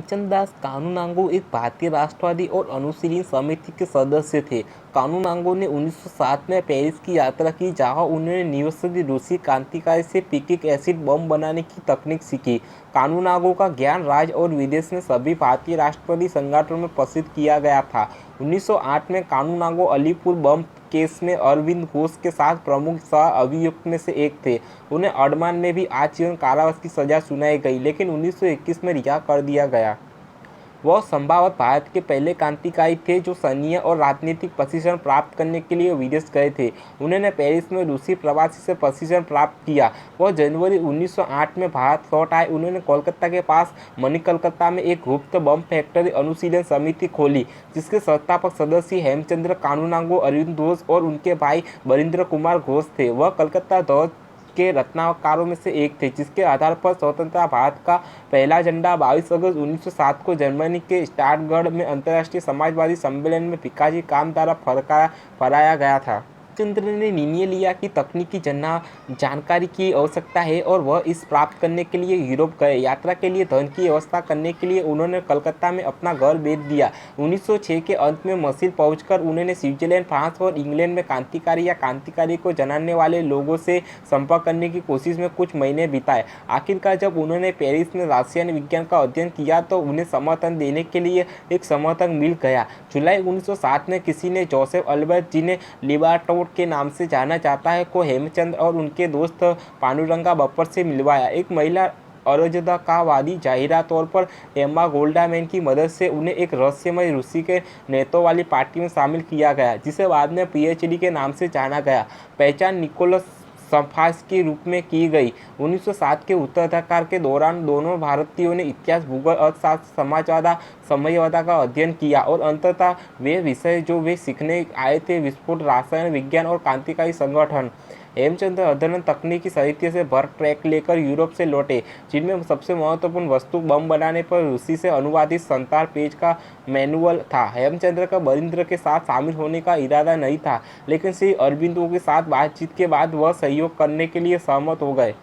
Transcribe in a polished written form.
हेमचंद दास कानूनांगो एक भारतीय राष्ट्रवादी और अनुशीलन समिति के सदस्य थे। कानूनांगो ने 1907 में पेरिस की यात्रा की, जहां उन्होंने निवसित रूसी क्रांतिकारी से पिकिक एसिड बम बनाने की तकनीक सीखी। कानूनांगो का ज्ञान राज्य और विदेश में सभी भारतीय राष्ट्रवादी संगठनों में प्रसिद्ध किया गया था। 1908 में कानूनांगो अलीपुर बम केस में अरविंद घोष के साथ प्रमुख सह अभियुक्त में से एक थे। उन्हें अंडमान में भी आजीवन कारावास की सजा सुनाई गई, लेकिन 1921 में रिहा कर दिया गया। वह संभवतः भारत के पहले क्रांतिकारी थे जो सैन्य और राजनीतिक प्रशिक्षण प्राप्त करने के लिए विदेश गए थे। उन्होंने पेरिस में रूसी प्रवासी से प्रशिक्षण प्राप्त किया। वह जनवरी 1908 में भारत लौट आए। उन्होंने कोलकाता के पास मणिकलकत्ता में एक गुप्त बम फैक्ट्री अनुशीलन समिति खोली, जिसके संस्थापक सदस्य हेमचंद्र कानूनांगो, अरविंद घोष और उनके भाई बरिंद्र कुमार घोष थे। वह कलकत्ता दौर के रत्नाकरों में से एक थे, जिसके आधार पर स्वतंत्र भारत का पहला झंडा 22 अगस्त 1907 को जर्मनी के स्टटगार्ट में अंतर्राष्ट्रीय समाजवादी सम्मेलन में भिकाजी काम द्वारा फहराया गया था। चंद्र ने निर्णय लिया कि तकनीकी जानकारी की आवश्यकता है और वह इस प्राप्त करने के लिए यूरोप गए। यात्रा के लिए धन की व्यवस्था करने के लिए उन्होंने कलकत्ता में अपना घर बेच दिया। 1906 के अंत में मसीह पहुंचकर उन्होंने स्विट्जरलैंड, फ्रांस और इंग्लैंड में क्रांतिकारी या क्रांतिकारी को जानने वाले लोगों से संपर्क करने की कोशिश में कुछ महीने बिताए। आखिरकार जब उन्होंने पेरिस में रसायन विज्ञान का अध्ययन किया तो उन्हें समर्थन देने के लिए एक समर्थक मिल गया। जुलाई 1907 में किसी ने जोसेफ अल्बर्ट, जिन्हें लिबर्टोड के नाम से जाना जाता है, को हेमचंद और उनके दोस्त पांडुरंगा बप्पर से मिलवाया। एक महिला अराजकतावादी जाहिरा तौर पर एम्मा गोल्डमैन की मदद से उन्हें एक रहस्यमय रूसी के नेताओं वाली पार्टी में शामिल किया गया, जिसे बाद में पीएचडी के नाम से जाना गया। पहचान निकोलस सफास के रूप में की गई। 1907 के उत्तराधिकार के दौरान दोनों भारतीयों ने इतिहास, भूगोल, अर्थशास्त्र, साम्यवाद का अध्ययन किया और अंततः वे विषय जो वे सीखने आए थे, विस्फोट, रसायन विज्ञान और क्रांतिकारी संगठन। हेमचंद्र अध्ययन तकनीकी साहित्य से भर ट्रैक लेकर यूरोप से लौटे, जिनमें सबसे महत्वपूर्ण वस्तु बम बनाने पर रूसी से अनुवादित संतार पेज का मैनुअल था। हेमचंद्र का बरिंद्र के साथ शामिल होने का इरादा नहीं था, लेकिन श्री अरबिंदो के साथ बातचीत के बाद वह सहयोग करने के लिए सहमत हो गए।